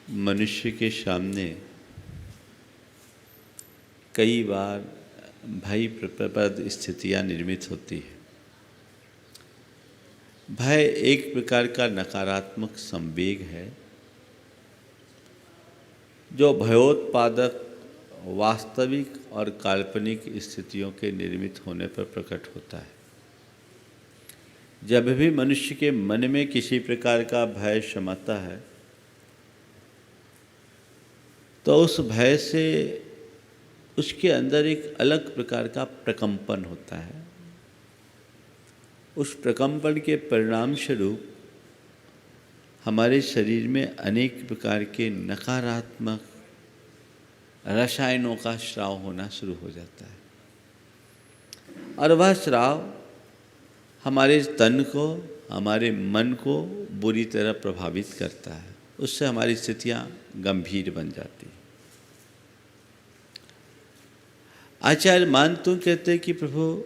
मनुष्य के सामने कई बार भय प्रद स्थितियाँ निर्मित होती है। भय एक प्रकार का नकारात्मक संवेग है जो भयोत्पादक वास्तविक और काल्पनिक स्थितियों के निर्मित होने पर प्रकट होता है। जब भी मनुष्य के मन में किसी प्रकार का भय समाता है तो उस भय से उसके अंदर एक अलग प्रकार का प्रकंपन होता है। उस प्रकंपन के परिणाम स्वरूप हमारे शरीर में अनेक प्रकार के नकारात्मक रसायनों का स्राव होना शुरू हो जाता है और वह स्राव हमारे तन को, हमारे मन को बुरी तरह प्रभावित करता है। उससे हमारी स्थितियाँ गंभीर बन जाती हैं। आचार्य मानतु कहते हैं कि प्रभु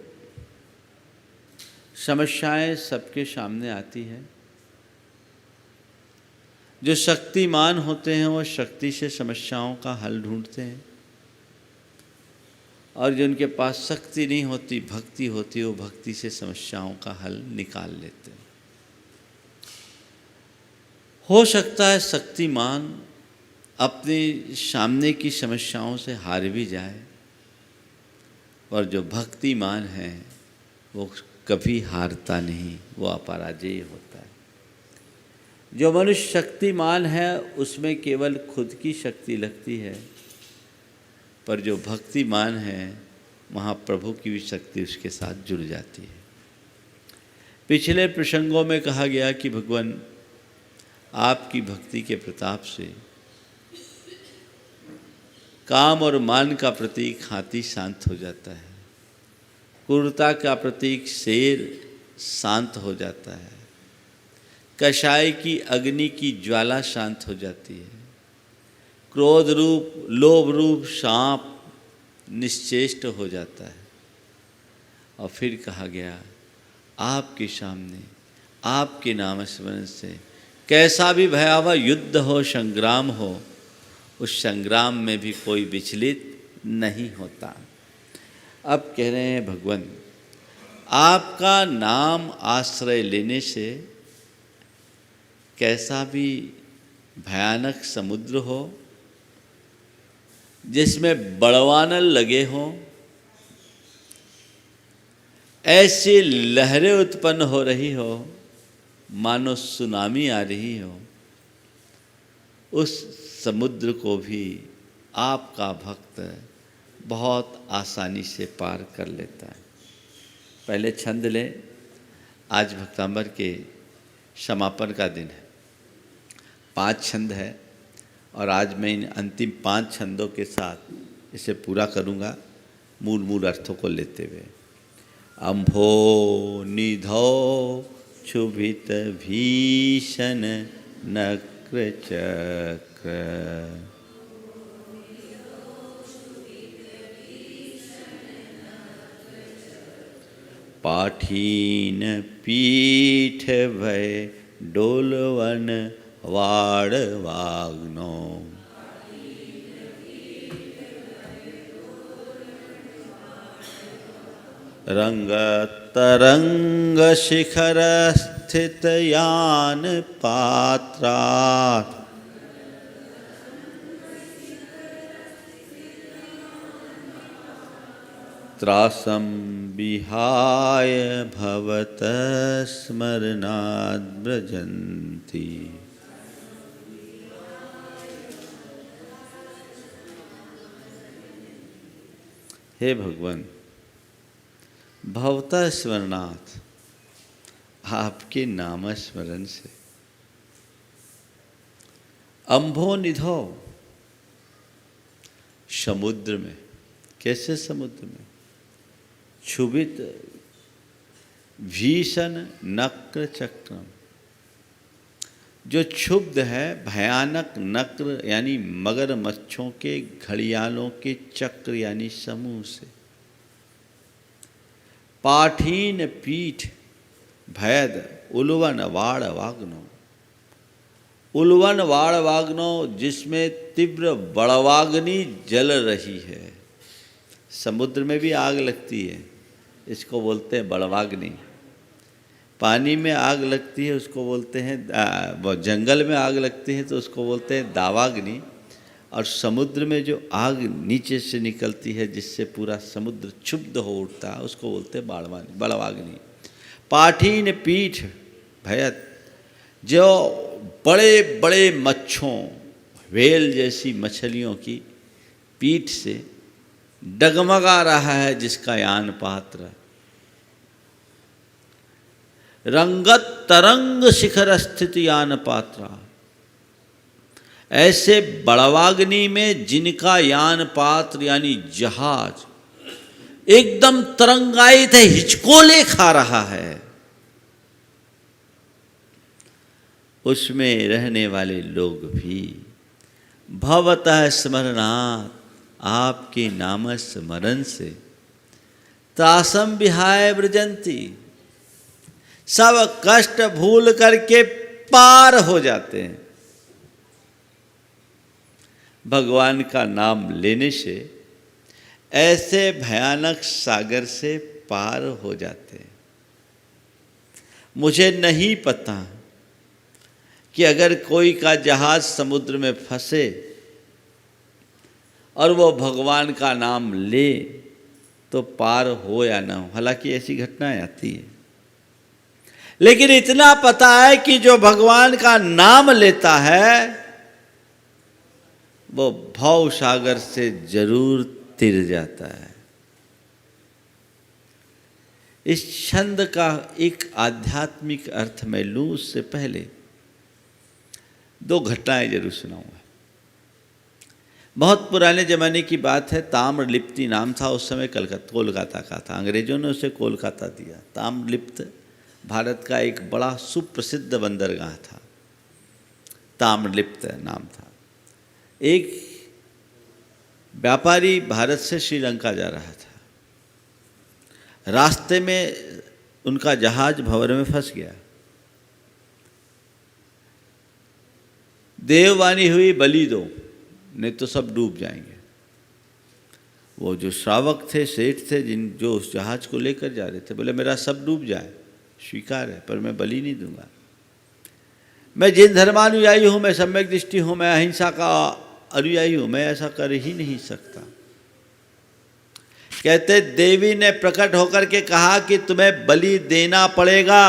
समस्याएं सबके सामने आती हैं। जो शक्तिमान होते हैं वो शक्ति से समस्याओं का हल ढूंढते हैं और जिनके पास शक्ति नहीं होती, भक्ति होती, वो भक्ति से समस्याओं का हल निकाल लेते हैं। हो सकता है शक्तिमान अपने सामने की समस्याओं से हार भी जाए और जो भक्तिमान है वो कभी हारता नहीं, वो अपराजेय होता है। जो मनुष्य शक्तिमान है उसमें केवल खुद की शक्ति लगती है, पर जो भक्तिमान है वहाँ प्रभु की भी शक्ति उसके साथ जुड़ जाती है। पिछले प्रसंगों में कहा गया कि भगवान आपकी भक्ति के प्रताप से काम और मान का प्रतीक हाथी शांत हो जाता है, क्रूरता का प्रतीक शेर शांत हो जाता है, कषाय की अग्नि की ज्वाला शांत हो जाती है, क्रोध रूप, लोभ रूप सांप निश्चेष्ट हो जाता है। और फिर कहा गया आपके सामने आपके नाम स्मरण से कैसा भी भयावह युद्ध हो, संग्राम हो, उस संग्राम में भी कोई विचलित नहीं होता। अब कह रहे हैं भगवान आपका नाम आश्रय लेने से कैसा भी भयानक समुद्र हो जिसमें बड़वानल लगे हों, ऐसी लहरें उत्पन्न हो रही हो मानो सुनामी आ रही हो, उस समुद्र को भी आपका भक्त बहुत आसानी से पार कर लेता है। पहले छंद लें। आज भक्तांबर के समापन का दिन है। 5 छंद है और आज मैं इन अंतिम 5 छंदों के साथ इसे पूरा करूँगा मूल अर्थों को लेते हुए। अम्भो निधो क्षुभित भीषण नक्र चक्र पाठीन पीठ भय डोलवन वाड़ वाग्नो रंग तरंग शिखर स्थित यान पात्रा त्रासं विहाय भवत स्मरणाद् व्रजन्ति। हे भगवान, भवता स्मरणात्, आपके नाम स्मरण से अम्भो निधो, समुद्र में, कैसे समुद्र में, क्षुभित भीषण नक्र चक्रम, जो क्षुब्ध है भयानक नक्र यानी मगरमच्छों के घड़ियालों के चक्र यानी समूह से, पाठीन पीठ भैद उलवन वाड़ वाग्नो, उलवन वाड़वाग्नो, जिसमें तीव्र बड़वाग्नि जल रही है। समुद्र में भी आग लगती है, इसको बोलते हैं बड़वाग्नि। पानी में आग लगती है, उसको बोलते हैं, जंगल में आग लगती है तो उसको बोलते हैं दावाग्नि। और समुद्र में जो आग नीचे से निकलती है जिससे पूरा समुद्र क्षुब्ध हो उठता है, उसको बोलते हैं बड़वाग्नि। पाठीन पीठ भयत, जो बड़े बड़े मच्छों, व्हेल जैसी मछलियों की पीठ से डगमगा रहा है जिसका यान पात्र। रंगत तरंग शिखर स्थित यान पात्रा, ऐसे बड़वाग्नि में जिनका यान पात्र यानी जहाज एकदम तरंगायित है, हिचकोले खा रहा है, उसमें रहने वाले लोग भी भवतः स्मरणात्, आपके नाम स्मरण से, तासम विहाय व्रजंती, सब कष्ट भूल करके पार हो जाते हैं। भगवान का नाम लेने से ऐसे भयानक सागर से पार हो जाते हैं। मुझे नहीं पता कि अगर कोई का जहाज समुद्र में फंसे और वो भगवान का नाम ले तो पार हो या ना हो, हालांकि ऐसी घटनाएं आती है, लेकिन इतना पता है कि जो भगवान का नाम लेता है वो भव सागर से जरूर तिर जाता है। इस छंद का एक आध्यात्मिक अर्थ मैं लूं उससे पहले दो घटनाएं जरूर सुनाऊंगा। बहुत पुराने ज़माने की बात है, ताम्रलिप्ति नाम था, उस समय कोलकाता का था, अंग्रेजों ने उसे कोलकाता दिया। ताम्रलिप्त भारत का एक बड़ा सुप्रसिद्ध बंदरगाह था, ताम्रलिप्त नाम था। एक व्यापारी भारत से श्रीलंका जा रहा था, रास्ते में उनका जहाज भंवर में फंस गया। देववाणी हुई, बलि दो नहीं तो सब डूब जाएंगे। वो जो श्रावक थे, सेठ थे, जो उस जहाज को लेकर जा रहे थे, बोले मेरा सब डूब जाए स्वीकार है, पर मैं बलि नहीं दूंगा। मैं जिन धर्मानुयायी हूँ, मैं सम्यक दृष्टि हूँ, मैं अहिंसा का अनुयायी हूँ, मैं ऐसा कर ही नहीं सकता। कहते देवी ने प्रकट होकर के कहा कि तुम्हें बलि देना पड़ेगा,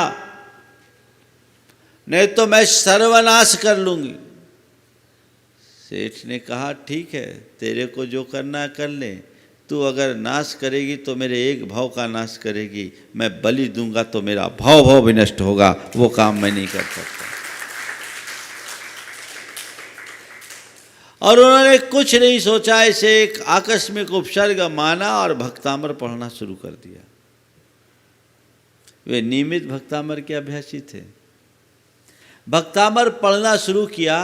नहीं तो मैं सर्वनाश कर लूंगी। सेठ ने कहा ठीक है, तेरे को जो करना कर ले, तू अगर नाश करेगी तो मेरे एक भाव का नाश करेगी, मैं बलि दूंगा तो मेरा भाव विनष्ट होगा, वो काम मैं नहीं कर सकता। और उन्होंने कुछ नहीं सोचा, इसे एक आकस्मिक उपसर्ग माना और भक्तामर पढ़ना शुरू कर दिया। वे नियमित भक्तामर के अभ्यासी थे। भक्तामर पढ़ना शुरू किया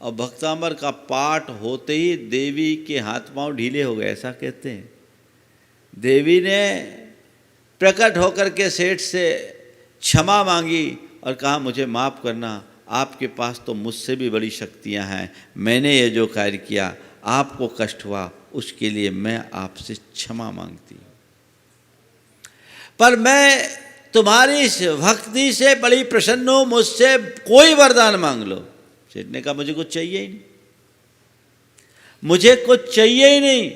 और भक्तामर का पाठ होते ही देवी के हाथ पांव ढीले हो गए, ऐसा कहते हैं। देवी ने प्रकट होकर के सेठ से क्षमा मांगी और कहा मुझे माफ़ करना, आपके पास तो मुझसे भी बड़ी शक्तियां हैं, मैंने ये जो कार्य किया आपको कष्ट हुआ, उसके लिए मैं आपसे क्षमा मांगती हूँ, पर मैं तुम्हारी इस भक्ति से बड़ी प्रसन्न हूँ, मुझसे कोई वरदान मांग लो। सेठ ने कहा मुझे कुछ चाहिए ही नहीं, मुझे कुछ चाहिए ही नहीं।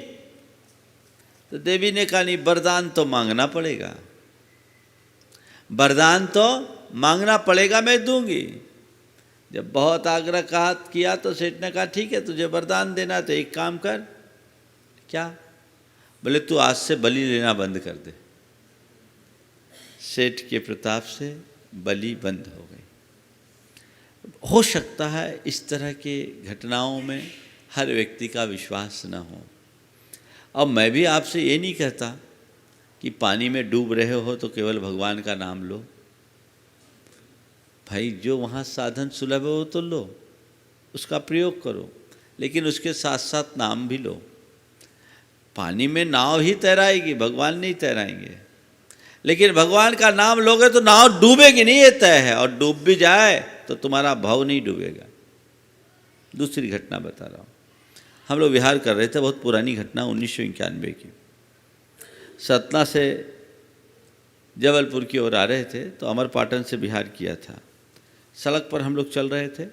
तो देवी ने कहा नहीं, वरदान तो मांगना पड़ेगा, वरदान तो मांगना पड़ेगा, मैं दूंगी। जब बहुत आग्रह किया तो सेठ ने कहा ठीक है, तुझे वरदान देना तो एक काम कर। क्या? बोले तू आज से बलि लेना बंद कर दे। सेठ के प्रताप से बलि बंद हो गई। हो सकता है इस तरह के घटनाओं में हर व्यक्ति का विश्वास न हो। अब मैं भी आपसे ये नहीं कहता कि पानी में डूब रहे हो तो केवल भगवान का नाम लो। भाई जो वहाँ साधन सुलभ हो तो लो, उसका प्रयोग करो, लेकिन उसके साथ साथ नाम भी लो। पानी में नाव ही तैराएगी, भगवान नहीं तैराएंगे, लेकिन भगवान का नाम लोगे तो नाव डूबेगी नहीं, ये तय है। और डूब भी जाए तो तुम्हारा भाव नहीं डूबेगा। दूसरी घटना बता रहा हूँ। हम लोग विहार कर रहे थे, बहुत पुरानी घटना, 1991 की। सतना से जबलपुर की ओर आ रहे थे तो अमरपाटन से बिहार किया था। सड़क पर हम लोग चल रहे थे,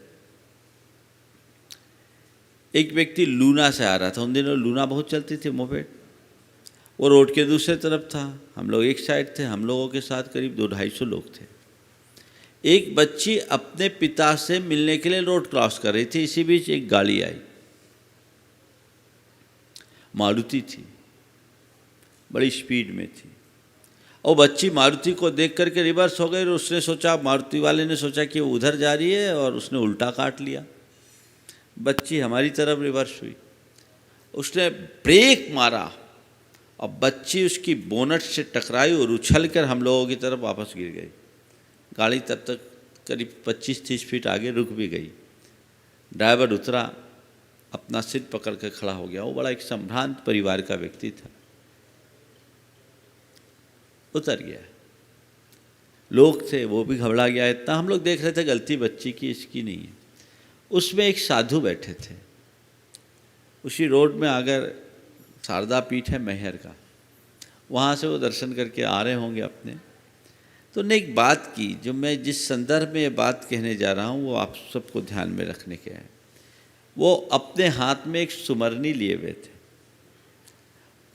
एक व्यक्ति लूना से आ रहा था। उन दिनों लूना बहुत चलती थी, मोपेड। वो रोड के दूसरे तरफ था, हम लोग एक साइड थे। हम लोगों के साथ करीब 200-250 लोग थे। एक बच्ची अपने पिता से मिलने के लिए रोड क्रॉस कर रही थी। इसी बीच एक गाड़ी आई, मारुति थी, बड़ी स्पीड में थी। और बच्ची मारुति को देख करके रिवर्स हो गई। और उसने सोचा, मारुति वाले ने सोचा कि वो उधर जा रही है, और उसने उल्टा काट लिया। बच्ची हमारी तरफ रिवर्स हुई, उसने ब्रेक मारा और बच्ची उसकी बोनट से टकराई और उछलकर हम लोगों की तरफ वापस गिर गई। गाड़ी तब तक करीब 25-30 फीट आगे रुक भी गई। ड्राइवर उतरा, अपना सिर पकड़ कर खड़ा हो गया। वो बड़ा एक संभ्रांत परिवार का व्यक्ति था। उतर गया, लोग थे, वो भी घबरा गया। इतना हम लोग देख रहे थे गलती बच्ची की, इसकी नहीं है। उसमें एक साधु बैठे थे। उसी रोड में अगर शारदा पीठ है मैहर का, वहाँ से वो दर्शन करके आ रहे होंगे अपने। तो उन्होंने एक बात की, जो मैं जिस संदर्भ में ये बात कहने जा रहा हूँ वो आप सबको ध्यान में रखने के है। वो अपने हाथ में एक सुमरनी लिए हुए थे।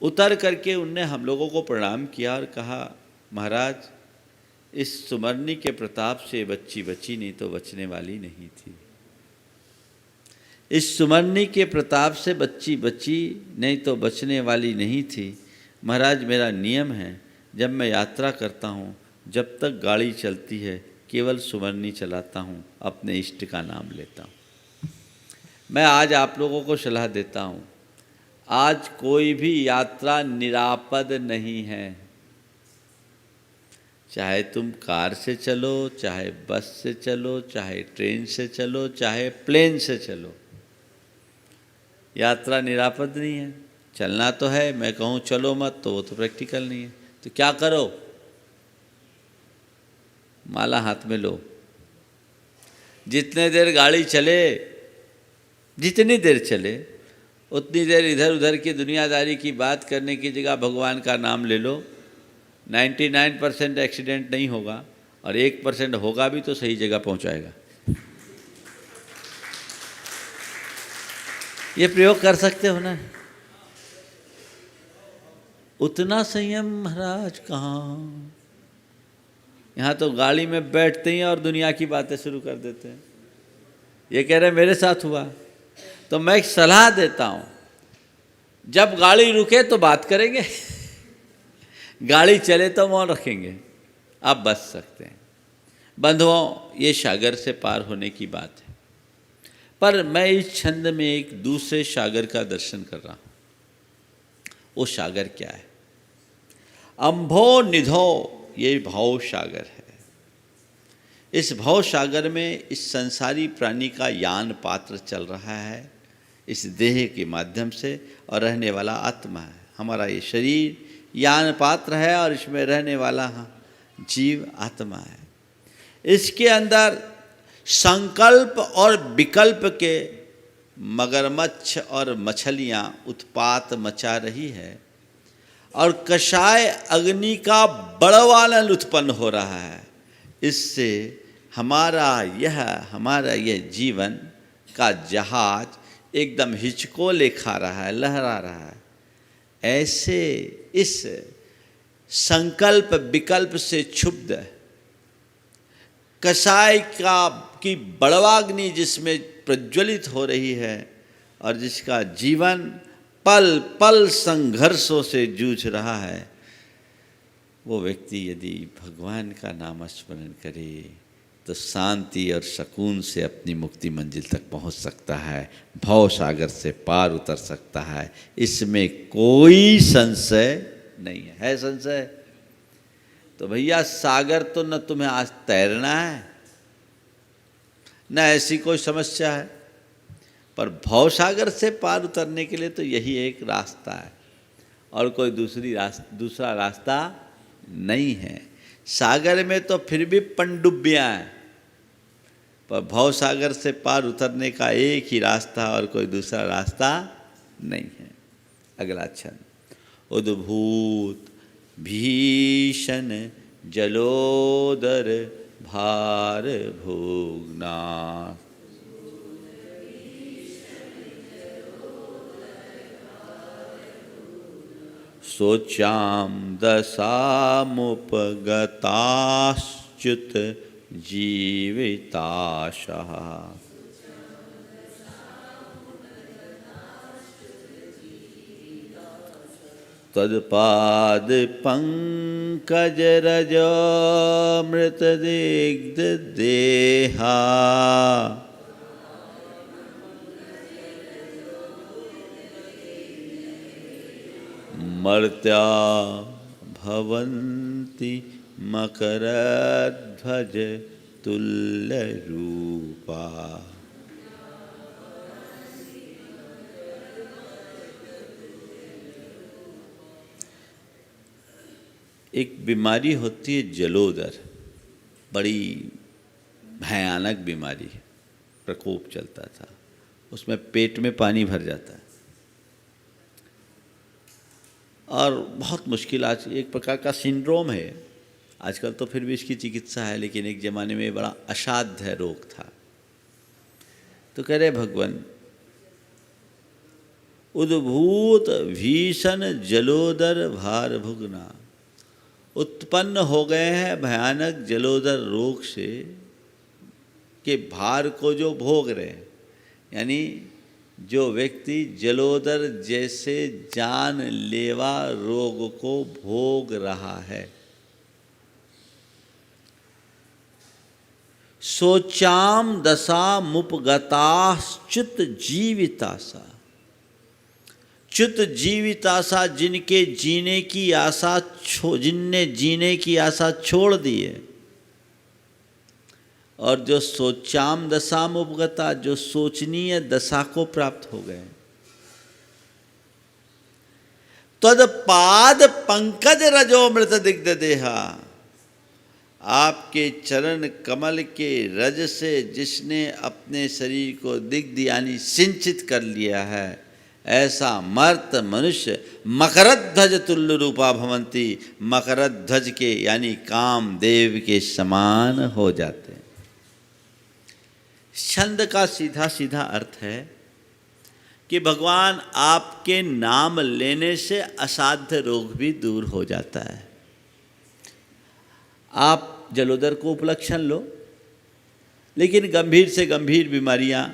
उतर करके उनने हम लोगों को प्रणाम किया और कहा, महाराज, इस सुमरनी के प्रताप से बच्ची बची, नहीं तो बचने वाली नहीं थी। इस सुमरनी के प्रताप से बच्ची बची, नहीं तो बचने वाली नहीं थी। महाराज, मेरा नियम है, जब मैं यात्रा करता हूँ, जब तक गाड़ी चलती है, केवल सुमरनी चलाता हूँ, अपने इष्ट का नाम लेता हूँ। मैं आज आप लोगों को सलाह देता हूँ, आज कोई भी यात्रा निरापद नहीं है। चाहे तुम कार से चलो, चाहे बस से चलो, चाहे ट्रेन से चलो, चाहे प्लेन से चलो, यात्रा निरापद नहीं है। चलना तो है, मैं कहूँ चलो मत, तो वो तो प्रैक्टिकल नहीं है। तो क्या करो, माला हाथ में लो। जितने देर गाड़ी चले, जितनी देर चले, उतनी देर इधर उधर की दुनियादारी की बात करने की जगह भगवान का नाम ले लो। 99% एक्सीडेंट नहीं होगा, और 1% होगा भी तो सही जगह पहुंचाएगा। ये प्रयोग कर सकते हो ना। उतना संयम महाराज कहाँ। यहाँ तो गाड़ी में बैठते ही और दुनिया की बातें शुरू कर देते हैं। ये कह रहे मेरे साथ हुआ। तो मैं एक सलाह देता हूँ, जब गाड़ी रुके तो बात करेंगे, गाड़ी चले तो मौन रखेंगे, आप बच सकते हैं। बंधुओं, ये सागर से पार होने की बात है। पर मैं इस छंद में एक दूसरे सागर का दर्शन कर रहा हूँ। वो सागर क्या है? अम्भो निधो, ये भव सागर है। इस भव सागर में इस संसारी प्राणी का यान पात्र चल रहा है, इस देह के माध्यम से, और रहने वाला आत्मा है। हमारा ये शरीर यान पात्र है और इसमें रहने वाला जीव आत्मा है। इसके अंदर संकल्प और विकल्प के मगरमच्छ और मछलियाँ उत्पात मचा रही है, और कषाय अग्नि का बड़वालन उत्पन्न हो रहा है। इससे हमारा यह जीवन का जहाज एकदम हिचकोले खा रहा है, लहरा रहा है। ऐसे इस संकल्प विकल्प से क्षुब्ध कषाय की बड़वाग्नि जिसमें प्रज्वलित हो रही है, और जिसका जीवन पल पल संघर्षों से जूझ रहा है, वो व्यक्ति यदि भगवान का नाम स्मरण करे तो शांति और सुकून से अपनी मुक्ति मंजिल तक पहुंच सकता है, भव सागर से पार उतर सकता है। इसमें कोई संशय नहीं है। है संशय? तो भैया सागर तो न तुम्हें आज तैरना है, न ऐसी कोई समस्या है, पर भव सागर से पार उतरने के लिए तो यही एक रास्ता है, और कोई दूसरा रास्ता नहीं है। सागर में तो फिर भी पनडुब्बियाँ हैं, पर भवसागर से पार उतरने का एक ही रास्ता और कोई दूसरा रास्ता नहीं है। अगला छंद। उद्भूत भीषण जलोदर भार भोगना, शोचाम दशामुपगताश्च्युत जीविताशः, तत्पाद पंकज रजोमृतदिग्ध देहा, मर्त्या भवन्ति मकरध्वज तुल्य रूपा। एक बीमारी होती है जलोदर, बड़ी भयानक बीमारी, प्रकोप चलता था, उसमें पेट में पानी भर जाता है और बहुत मुश्किल, आज एक प्रकार का सिंड्रोम है। आजकल तो फिर भी इसकी चिकित्सा है, लेकिन एक ज़माने में बड़ा असाध्य रोग था। तो कह रहे भगवान, उद्भूत भीषण जलोदर भार भुगना, उत्पन्न हो गए हैं भयानक जलोदर रोग से, के भार को जो भोग रहे हैं, यानी जो व्यक्ति जलोदर जैसे जानलेवा रोग को भोग रहा है। शोचाम दशा मुपगताश्च्युत जीवितासा, च्युत जीविताशा, जिनके जीने की आशा जिनने जीने की आशा छोड़ दी है, और जो सोचाम दशाम उपगता, जो सोचनीय दशा को प्राप्त हो गए। तद पाद पंकज रजो मृत दिग्ध देहा, आपके चरण कमल के रज से जिसने अपने शरीर को दिग्ध यानी सिंचित कर लिया है, ऐसा मर्त मनुष्य मकरध्वज तुल्य रूपा भवंती, मकरध्वज के यानी कामदेव के समान हो जाते हैं। छंद का सीधा सीधा अर्थ है कि भगवान आपके नाम लेने से असाध्य रोग भी दूर हो जाता है। आप जलोदर को उपलक्षण लो, लेकिन गंभीर से गंभीर बीमारियां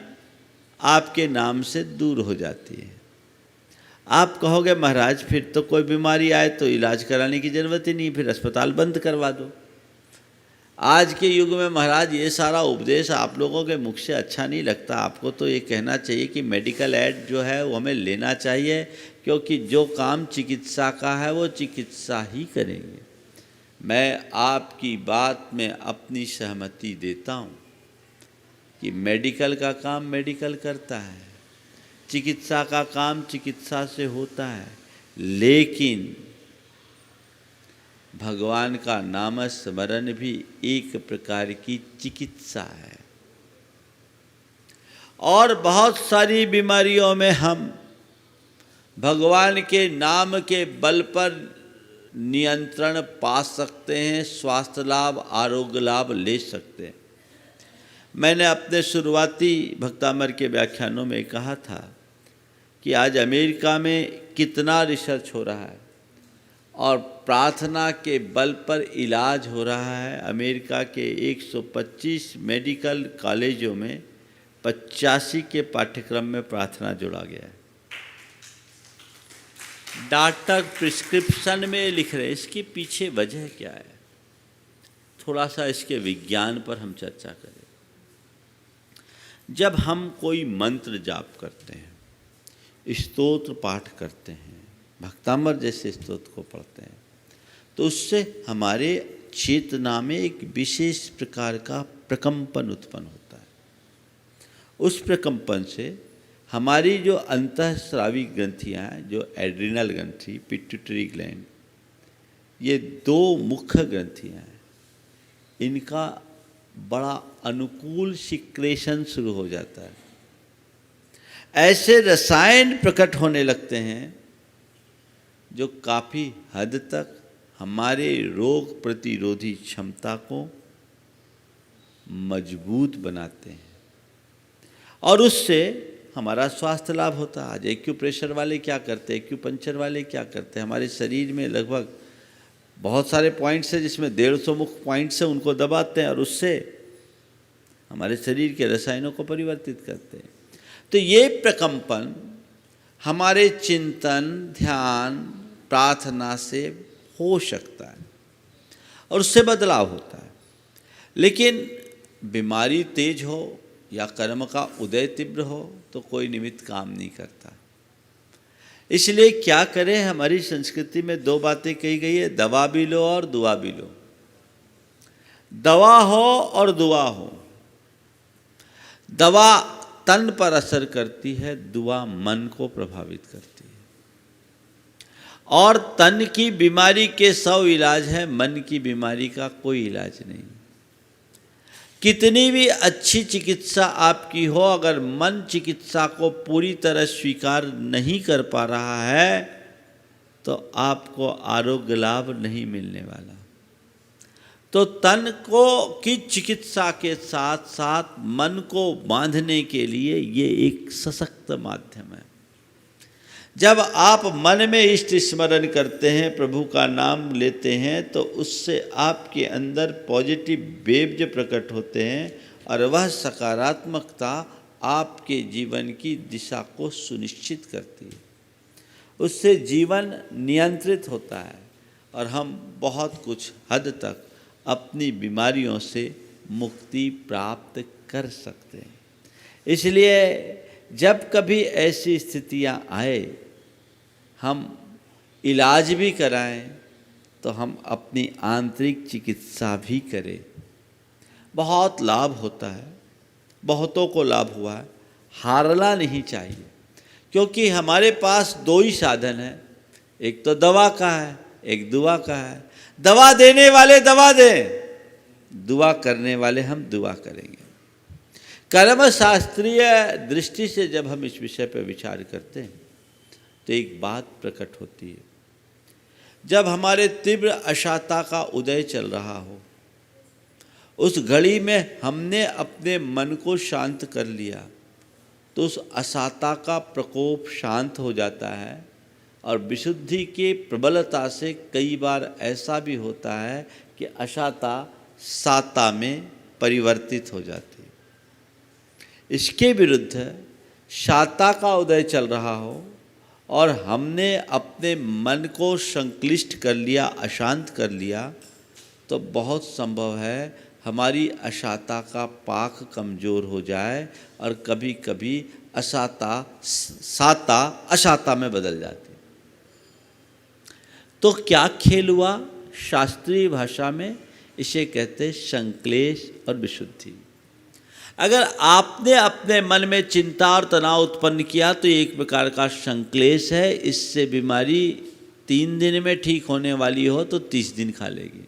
आपके नाम से दूर हो जाती है। आप कहोगे महाराज फिर तो कोई बीमारी आए तो इलाज कराने की ज़रूरत ही नहीं, फिर अस्पताल बंद करवा दो। आज के युग में महाराज ये सारा उपदेश आप लोगों के मुख से अच्छा नहीं लगता। आपको तो ये कहना चाहिए कि मेडिकल एड जो है वो हमें लेना चाहिए, क्योंकि जो काम चिकित्सा का है वो चिकित्सा ही करेंगे। मैं आपकी बात में अपनी सहमति देता हूँ कि मेडिकल का काम मेडिकल करता है, चिकित्सा का काम चिकित्सा से होता है, लेकिन भगवान का नाम स्मरण भी एक प्रकार की चिकित्सा है। और बहुत सारी बीमारियों में हम भगवान के नाम के बल पर नियंत्रण पा सकते हैं, स्वास्थ्य लाभ, आरोग्य लाभ ले सकते हैं। मैंने अपने शुरुआती भक्तामर के व्याख्यानों में कहा था कि आज अमेरिका में कितना रिसर्च हो रहा है और प्रार्थना के बल पर इलाज हो रहा है। अमेरिका के 125 मेडिकल कॉलेजों में 85 के पाठ्यक्रम में प्रार्थना जोड़ा गया है। डॉक्टर प्रिस्क्रिप्शन में लिख रहे हैं, इसके पीछे वजह क्या है? थोड़ा सा इसके विज्ञान पर हम चर्चा करें। जब हम कोई मंत्र जाप करते हैं, स्तोत्र पाठ करते हैं, भक्तामर जैसे स्तोत्र को पढ़ते हैं, तो उससे हमारे चेतना में एक विशेष प्रकार का प्रकंपन उत्पन्न होता है। उस प्रकंपन से हमारी जो अंतःस्रावी ग्रंथियाँ हैं, जो एड्रिनल ग्रंथि, पिट्यूटरी ग्लैंड, ये दो मुख्य ग्रंथियाँ हैं, इनका बड़ा अनुकूल सिक्रेशन शुरू हो जाता है। ऐसे रसायन प्रकट होने लगते हैं जो काफ़ी हद तक हमारे रोग प्रतिरोधी क्षमता को मजबूत बनाते हैं और उससे हमारा स्वास्थ्य लाभ होता है। आज एक्यूप्रेशर वाले क्या करते हैं, एक्यूपंक्चर वाले क्या करते हैं, हमारे शरीर में लगभग बहुत सारे पॉइंट्स हैं जिसमें 150 मुख्य पॉइंट्स हैं, उनको दबाते हैं और उससे हमारे शरीर के रसायनों को परिवर्तित करते हैं। तो ये प्रकंपन हमारे चिंतन, ध्यान, प्रार्थना से हो सकता है और उससे बदलाव होता है। लेकिन बीमारी तेज हो या कर्म का उदय तीव्र हो तो कोई निमित्त काम नहीं करता। इसलिए क्या करें, हमारी संस्कृति में 2 बातें कही गई है, दवा भी लो और दुआ भी लो। दवा हो और दुआ हो। दवा तन पर असर करती है, दुआ मन को प्रभावित करती है। और तन की बीमारी के 100 इलाज है, मन की बीमारी का कोई इलाज नहीं। कितनी भी अच्छी चिकित्सा आपकी हो, अगर मन चिकित्सा को पूरी तरह स्वीकार नहीं कर पा रहा है तो आपको आरोग्य लाभ नहीं मिलने वाला। तो तन को की चिकित्सा के साथ साथ मन को बांधने के लिए ये एक सशक्त माध्यम है। जब आप मन में इष्ट स्मरण करते हैं, प्रभु का नाम लेते हैं, तो उससे आपके अंदर पॉजिटिव वेव्स प्रकट होते हैं और वह सकारात्मकता आपके जीवन की दिशा को सुनिश्चित करती है। उससे जीवन नियंत्रित होता है और हम बहुत कुछ हद तक अपनी बीमारियों से मुक्ति प्राप्त कर सकते हैं। इसलिए जब कभी ऐसी स्थितियां आए, हम इलाज भी कराएं तो हम अपनी आंतरिक चिकित्सा भी करें। बहुत लाभ होता है, बहुतों को लाभ हुआ है। हारना नहीं चाहिए, क्योंकि हमारे पास 2 ही साधन हैं, एक तो दवा का है, एक दुआ का है। दवा देने वाले दवा दें, दुआ करने वाले हम दुआ करेंगे। कर्म शास्त्रीय दृष्टि से जब हम इस विषय पर विचार करते हैं तो एक बात प्रकट होती है। जब हमारे तीव्र अशांता का उदय चल रहा हो, उस घड़ी में हमने अपने मन को शांत कर लिया तो उस अशांता का प्रकोप शांत हो जाता है और विशुद्धि के प्रबलता से कई बार ऐसा भी होता है कि अशांता साता में परिवर्तित हो जाती है। इसके विरुद्ध शांता का उदय चल रहा हो और हमने अपने मन को संक्लिष्ट कर लिया, अशांत कर लिया, तो बहुत संभव है हमारी अशांता का पाक कमज़ोर हो जाए और कभी कभी साता अशांता में बदल जाती। तो क्या खेल हुआ? शास्त्रीय भाषा में इसे कहते हैं संक्लेश और विशुद्धि। अगर आपने अपने मन में चिंता और तनाव उत्पन्न किया तो ये एक प्रकार का संक्लेश है। इससे बीमारी 3 दिन में ठीक होने वाली हो तो 30 दिन खा लेगी।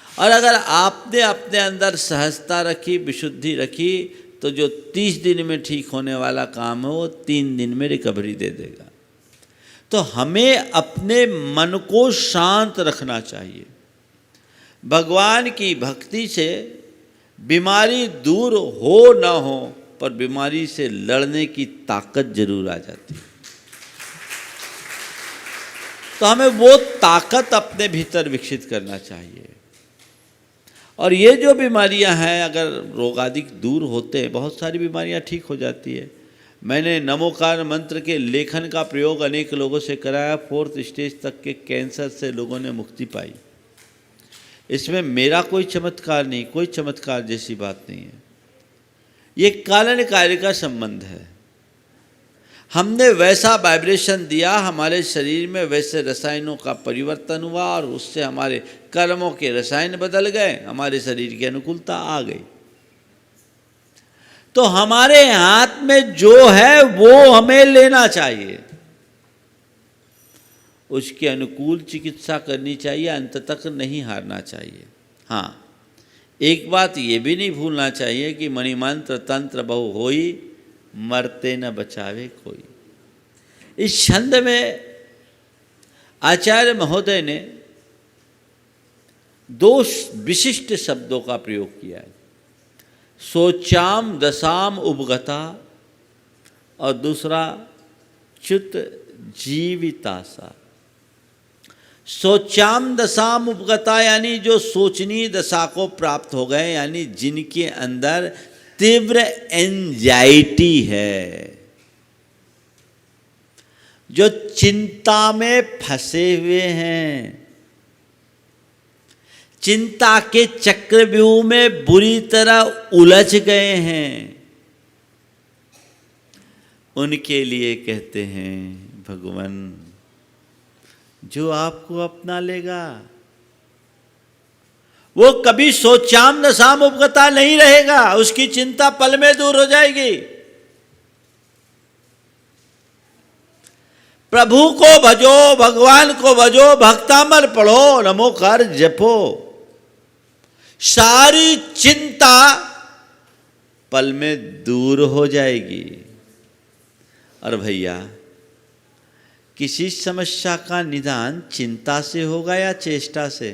और अगर आपने अपने अंदर सहजता रखी, विशुद्धि रखी, तो जो 30 दिन में ठीक होने वाला काम है वो 3 दिन में रिकवरी दे देगा। तो हमें अपने मन को शांत रखना चाहिए। भगवान की भक्ति से बीमारी दूर हो ना हो, पर बीमारी से लड़ने की ताकत जरूर आ जाती है। तो हमें वो ताकत अपने भीतर विकसित करना चाहिए। और ये जो बीमारियां हैं, अगर रोग आदि दूर होते हैं, बहुत सारी बीमारियां ठीक हो जाती है। मैंने नमोकार मंत्र के लेखन का प्रयोग अनेक लोगों से कराया। 4th स्टेज तक के कैंसर से लोगों ने मुक्ति पाई। इसमें मेरा कोई चमत्कार नहीं, कोई चमत्कार जैसी बात नहीं है। ये कारण कार्य का संबंध है। हमने वैसा वाइब्रेशन दिया, हमारे शरीर में वैसे रसायनों का परिवर्तन हुआ और उससे हमारे कर्मों के रसायन बदल गए, हमारे शरीर की अनुकूलता आ गई। तो हमारे हाथ में जो है वो हमें लेना चाहिए, उसके अनुकूल चिकित्सा करनी चाहिए, अंत तक नहीं हारना चाहिए। हाँ, एक बात ये भी नहीं भूलना चाहिए कि मणिमंत्र तंत्र बहु होई, मरते न बचावे कोई। इस छंद में आचार्य महोदय ने दो विशिष्ट शब्दों का प्रयोग किया है, सोचाम दशाम उपगता और दूसरा च्युत जीवितासा। सोचाम दशाम उपगता यानी जो सोचनीय दशा को प्राप्त हो गए, यानी जिनके अंदर तीव्र एंजाइटी है, जो चिंता में फंसे हुए हैं, चिंता के चक्रव्यूह में बुरी तरह उलझ गए हैं, उनके लिए कहते हैं भगवान जो आपको अपना लेगा वो कभी सोचाम दशाम उपगता नहीं रहेगा, उसकी चिंता पल में दूर हो जाएगी। प्रभु को भजो, भगवान को भजो, भक्तामर पढ़ो, नमो कर जपो, सारी चिंता पल में दूर हो जाएगी। और भैया किसी समस्या का निदान चिंता से होगा या चेष्टा से?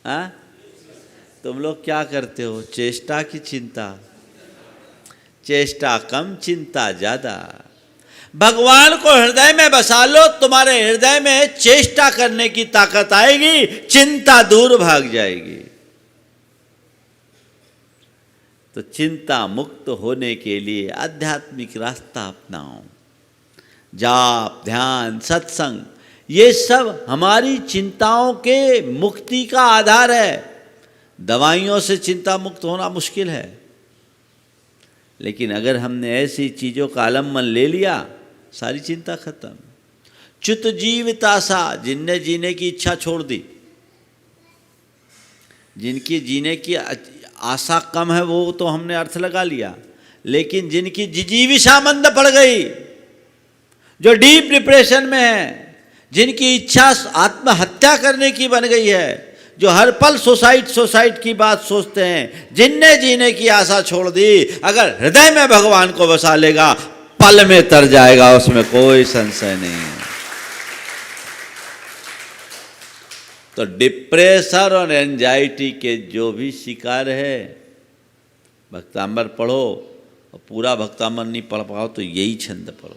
हाँ, तुम लोग क्या करते हो, चेष्टा की चिंता? चेष्टा कम, चिंता ज्यादा। भगवान को हृदय में बसा लो, तुम्हारे हृदय में चेष्टा करने की ताकत आएगी, चिंता दूर भाग जाएगी। तो चिंता मुक्त होने के लिए आध्यात्मिक रास्ता अपनाओ। जाप, ध्यान, सत्संग, ये सब हमारी चिंताओं के मुक्ति का आधार है। दवाइयों से चिंता मुक्त होना मुश्किल है, लेकिन अगर हमने ऐसी चीज़ों का आलम्बन ले लिया, सारी चिंता खत्म। च्युत जीवितासा, जिनने जीने की इच्छा छोड़ दी, जिनकी जीने की आशा कम है, वो तो हमने अर्थ लगा लिया, लेकिन जिनकी जिजीविषा मंद पड़ गई, जो डीप डिप्रेशन में है, जिनकी इच्छा आत्महत्या करने की बन गई है, जो हर पल सुसाइड की बात सोचते हैं, जिनने जीने की आशा छोड़ दी, अगर हृदय में भगवान को बसा लेगा, पल में तर जाएगा, उसमें कोई संशय नहीं है। तो डिप्रेशन और एंजाइटी के जो भी शिकार है, भक्तांबर पढ़ो, और पूरा भक्तांबर नहीं पढ़ पाओ तो यही छंद पढ़ो,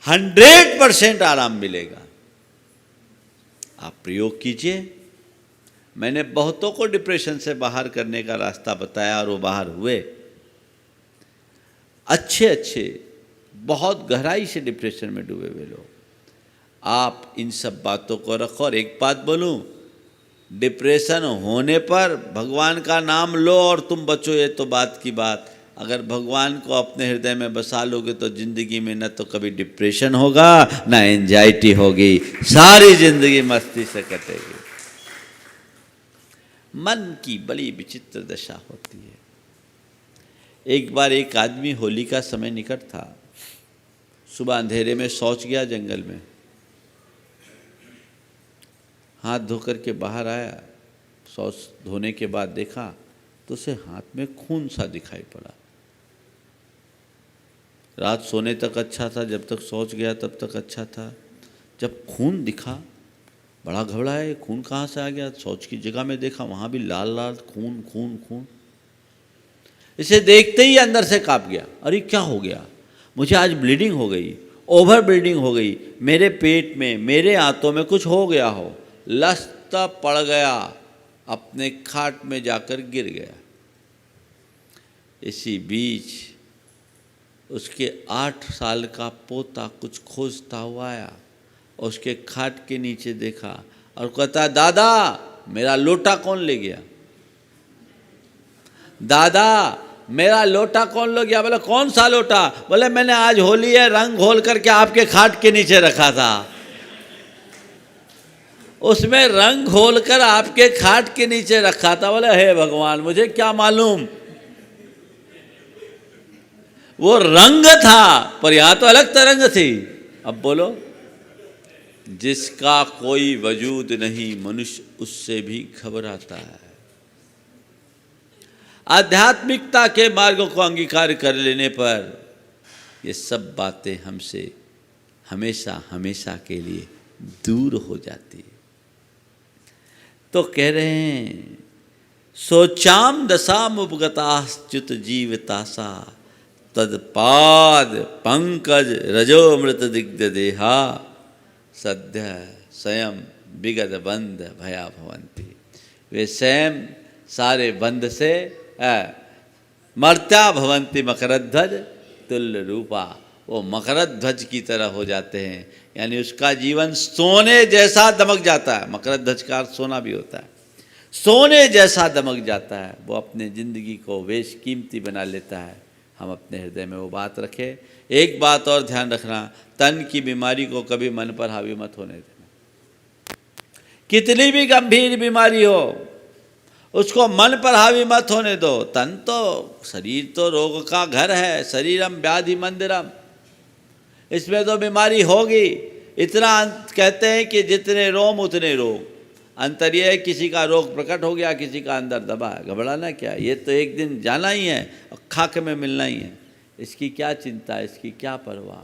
100% आराम मिलेगा। आप प्रयोग कीजिए। मैंने बहुतों को डिप्रेशन से बाहर करने का रास्ता बताया और वो बाहर हुए। अच्छे बहुत गहराई से डिप्रेशन में डूबे हुए लोग, आप इन सब बातों को रखो। और एक बात बोलूं, डिप्रेशन होने पर भगवान का नाम लो और तुम बचो, ये तो बात की बात। अगर भगवान को अपने हृदय में बसा लोगे तो जिंदगी में न तो कभी डिप्रेशन होगा, ना एंजाइटी होगी, सारी जिंदगी मस्ती से कटेगी। मन की बड़ी विचित्र दशा होती है। एक बार एक आदमी होली का समय निकट था, सुबह अंधेरे में शौच गया जंगल में, हाथ धोकर के बाहर आया, शौच धोने के बाद देखा तो उसे हाथ में खून सा दिखाई पड़ा। रात सोने तक अच्छा था, जब तक शौच गया तब तक अच्छा था। जब खून दिखा बड़ा घबराया, खून कहाँ से आ गया? शौच की जगह में देखा, वहाँ भी लाल लाल खून खून खून। इसे देखते ही अंदर से काँप गया, अरे क्या हो गया? मुझे आज ब्लीडिंग हो गई, ओवर ब्लीडिंग हो गई, मेरे पेट में, मेरे आंतों में कुछ हो गया हो। लसता पड़ गया, अपने खाट में जाकर गिर गया। इसी बीच उसके 8 साल का पोता कुछ खोजता हुआ आया, उसके खाट के नीचे देखा और कहता, दादा मेरा लोटा कौन ले गया? दादा मेरा लोटा कौन ले गया? बोले कौन सा लोटा? बोले मैंने आज होली है, रंग घोल करके आपके खाट के नीचे रखा था, उसमें रंग घोल कर आपके खाट के नीचे रखा था। बोले हे भगवान, मुझे क्या मालूम, वो रंग था पर यहाँ तो अलग तरंग थी। अब बोलो, जिसका कोई वजूद नहीं, मनुष्य उससे भी घबराता है। आध्यात्मिकता के मार्ग को अंगीकार कर लेने पर ये सब बातें हमसे हमेशा हमेशा के लिए दूर हो जाती है। तो कह रहे हैं सोचाम दशाम उपगताश्च्युत जीवतासा तदपाद पंकज रजोमृत दिग्ध देहा सद्य स्वयं विगत बंध भया भवंती। वे स्वयं सारे बंध से मर्त्या भवंती मकरध्वज तुल्य रूपा, वो मकरध्वज की तरह हो जाते हैं, यानी उसका जीवन सोने जैसा दमक जाता है। मकरध्वज का अर्थ सोना भी होता है। सोने जैसा दमक जाता है, वो अपने ज़िंदगी को बेशकीमती बना लेता है। हम अपने हृदय में वो बात रखें। एक बात और ध्यान रखना, तन की बीमारी को कभी मन पर हावी मत होने देना। कितनी भी गंभीर बीमारी हो, उसको मन पर हावी मत होने दो। तन तो, शरीर तो रोग का घर है, शरीरम व्याधि मंदिरम, इसमें तो बीमारी होगी। इतना कहते हैं कि जितने रोम उतने रोग। अंतर यह है किसी का रोग प्रकट हो गया, किसी का अंदर दबा है, घबराना क्या, ये तो एक दिन जाना ही है और खाक में मिलना ही है। इसकी क्या चिंता, इसकी क्या परवाह,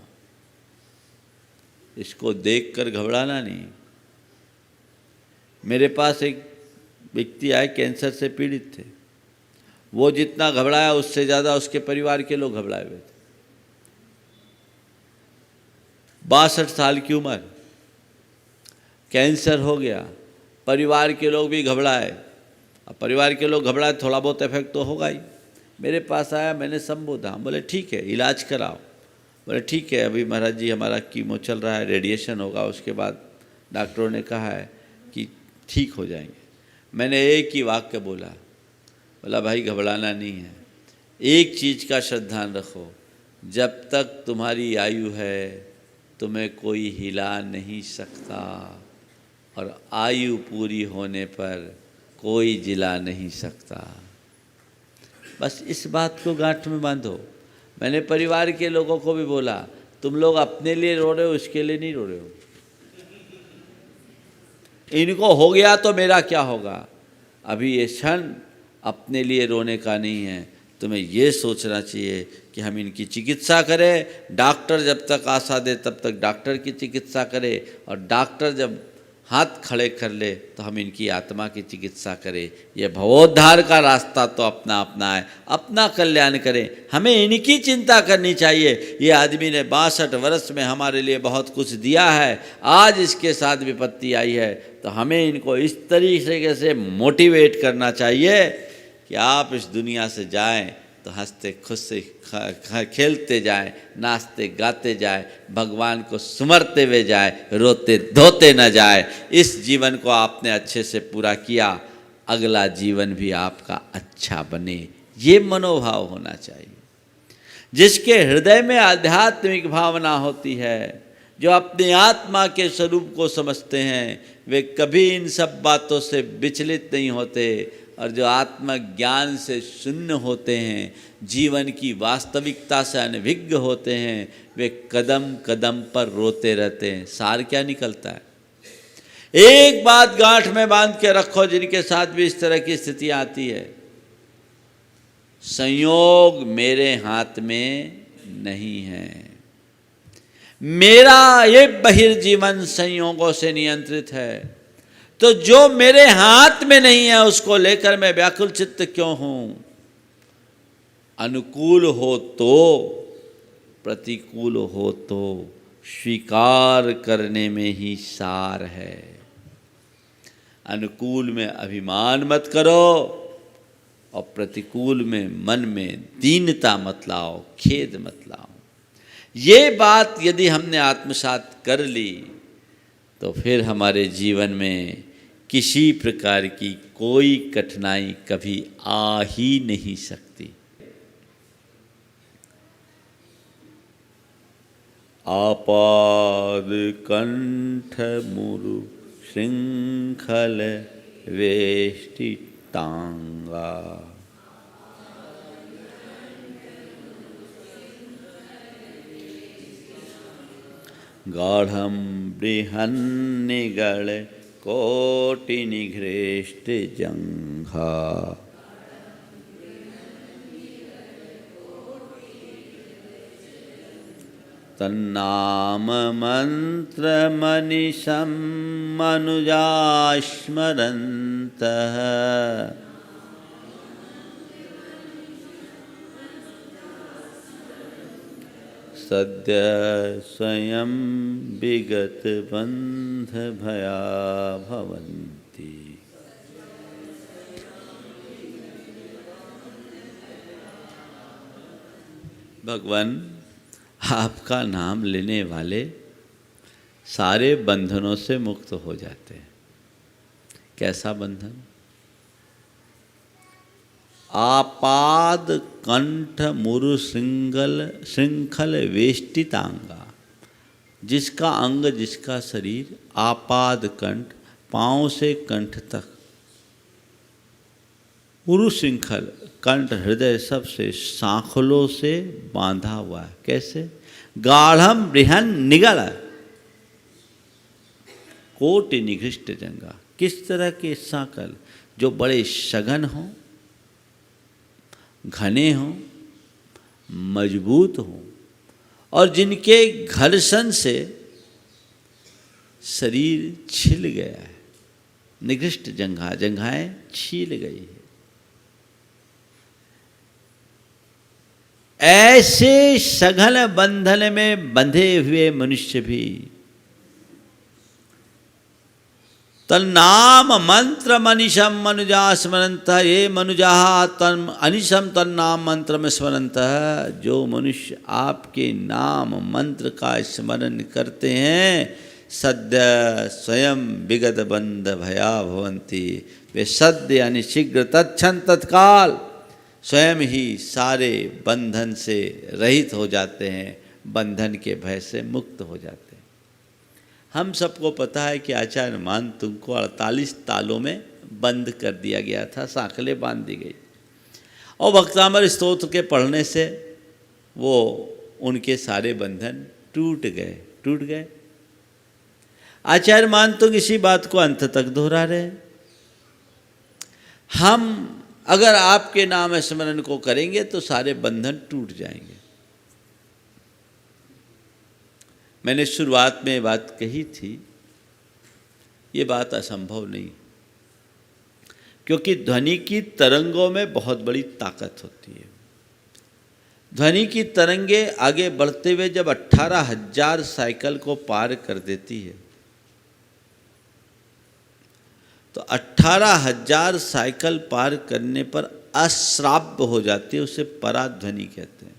इसको देखकर घबराना नहीं। मेरे पास एक व्यक्ति आए, कैंसर से पीड़ित थे। वो जितना घबराया उससे ज़्यादा उसके परिवार के लोग घबराए हुए थे। 62 साल की उम्र, कैंसर हो गया, परिवार के लोग भी घबराए। अब परिवार के लोग घबराए, थोड़ा बहुत इफेक्ट तो होगा ही। मेरे पास आया, मैंने संबोधा, बोले ठीक है इलाज कराओ। बोले ठीक है, अभी महाराज जी हमारा कीमो चल रहा है, रेडिएशन होगा, उसके बाद डॉक्टरों ने कहा है कि ठीक हो जाएंगे। मैंने एक ही वाक्य बोला भाई घबराना नहीं है, एक चीज़ का श्रद्धान रखो, जब तक तुम्हारी आयु है तुम्हें कोई हिला नहीं सकता, और आयु पूरी होने पर कोई जिला नहीं सकता। बस इस बात को गांठ में बांधो। मैंने परिवार के लोगों को भी बोला, तुम लोग अपने लिए रो रहे हो, इसके लिए नहीं रो रहे हो। इनको हो गया तो मेरा क्या होगा। अभी ये क्षण अपने लिए रोने का नहीं है, तुम्हें ये सोचना चाहिए कि हम इनकी चिकित्सा करें। डॉक्टर जब तक आशा दे तब तक डॉक्टर की चिकित्सा करें, और डॉक्टर जब हाथ खड़े कर ले तो हम इनकी आत्मा की चिकित्सा करें। यह भवोद्धार का रास्ता तो अपना अपना है, अपना कल्याण करें, हमें इनकी चिंता करनी चाहिए। ये आदमी ने 62 वर्ष में हमारे लिए बहुत कुछ दिया है, आज इसके साथ विपत्ति आई है, तो हमें इनको इस तरीके से मोटिवेट करना चाहिए कि आप इस दुनिया से जाएं तो हंसते खुश से खेलते जाएं, नाचते गाते जाएं, भगवान को सुमरते हुए जाएं, रोते धोते न जाएं। इस जीवन को आपने अच्छे से पूरा किया, अगला जीवन भी आपका अच्छा बने, ये मनोभाव होना चाहिए। जिसके हृदय में आध्यात्मिक भावना होती है, जो अपनी आत्मा के स्वरूप को समझते हैं, वे कभी इन सब बातों से विचलित नहीं होते, और जो आत्मज्ञान से शून्य होते हैं, जीवन की वास्तविकता से अनभिज्ञ होते हैं, वे कदम कदम पर रोते रहते हैं। सार क्या निकलता है? एक बात गांठ में बांध के रखो, जिनके साथ भी इस तरह की स्थिति आती है, संयोग मेरे हाथ में नहीं है, मेरा ये बहिर्जीवन संयोगों से नियंत्रित है। तो जो मेरे हाथ में नहीं है उसको लेकर मैं व्याकुल चित्त क्यों हूं? अनुकूल हो तो, प्रतिकूल हो तो, स्वीकार करने में ही सार है। अनुकूल में अभिमान मत करो, और प्रतिकूल में मन में दीनता मत लाओ, खेद मत लाओ। ये बात यदि हमने आत्मसात कर ली तो फिर हमारे जीवन में किसी प्रकार की कोई कठिनाई कभी आ ही नहीं सकती। आपाद कंठ मुरु श्रृंखल वेष्टि टांगा, गाढ़ं बृहन्निगळ कोटिनिघ्रेष्ट जंघा। तन्नाम मंत्रमनिशं मनुजा स्मरन्तः। सद्य स्वयं विगत बंध भया भवन्ति। भगवान, आपका नाम लेने वाले सारे बंधनों से मुक्त हो जाते हैं। कैसा बंधन? आपाद कंठ मुरु श्रृंखल वेष्टितांगा। जिसका अंग, जिसका शरीर आपाद कंठ, पांव से कंठ तक, उरु श्रृंखल कंठ हृदय सबसे सांखलों से बांधा हुआ है। कैसे? गाढ़म बृहन निगल कोटि निघृष्ट जंगा। किस तरह के सांकल? जो बड़े सघन हों, घने हों, मजबूत हों और जिनके घर्षण से शरीर छिल गया है। निघृष्ट जंघा, जंघाएं छील गई है। ऐसे सघन बंधन में बंधे हुए मनुष्य भी तन्नाम मंत्र मनिशम मनुजा स्मरंत। ये मनुजा तन अनिशम तन्नाम मंत्र में स्मरंत। जो मनुष्य आपके नाम मंत्र का स्मरण करते हैं, सद्य स्वयं विगत बंध भया भवंती। वे सद्य यानी शीघ्र, तत्क्षण तत्काल स्वयं ही सारे बंधन से रहित हो जाते हैं, बंधन के भय से मुक्त हो जाते हैं। हम सबको पता है कि आचार्य मानतुंग को 48 तालों में बंद कर दिया गया था, सांकलें बांध दी गई और भक्तामृत स्तोत्र के पढ़ने से वो उनके सारे बंधन टूट गए। आचार्य मानतुंग इसी बात को अंत तक दोहरा रहे हैं। हम अगर आपके नाम स्मरण को करेंगे तो सारे बंधन टूट जाएंगे। मैंने शुरुआत में ये बात कही थी, ये बात असंभव नहीं, क्योंकि ध्वनि की तरंगों में बहुत बड़ी ताकत होती है। ध्वनि की तरंगे आगे बढ़ते हुए जब 18,000 साइकिल को पार कर देती है तो 18,000 साइकिल पार करने पर अश्राव्य हो जाती है, उसे पराध्वनि कहते हैं।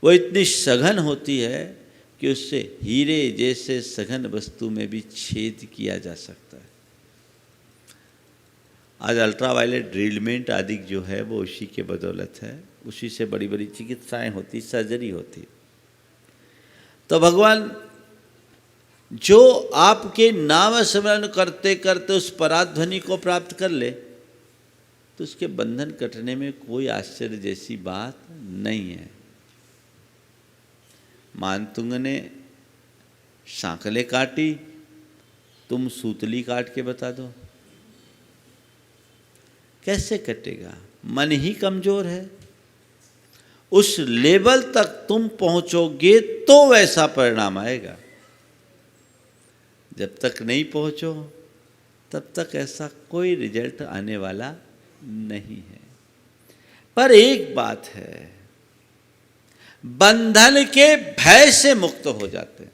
वो इतनी सघन होती है कि उससे हीरे जैसे सघन वस्तु में भी छेद किया जा सकता है। आज अल्ट्रावायलेट ड्रिलमेंट आदि जो है वो उसी के बदौलत है, उसी से बड़ी बड़ी चिकित्साएं होती, सर्जरी होती। तो भगवान जो आपके नाम स्मरण करते करते उस पराध्वनि को प्राप्त कर ले तो उसके बंधन कटने में कोई आश्चर्य जैसी बात नहीं है। मानतुंग ने सांकलें काटी, तुम सूतली काट के बता दो कैसे कटेगा? मन ही कमजोर है। उस लेवल तक तुम पहुंचोगे तो वैसा परिणाम आएगा। जब तक नहीं पहुंचो तब तक ऐसा कोई रिजल्ट आने वाला नहीं है। पर एक बात है, बंधन के भय से मुक्त हो जाते हैं।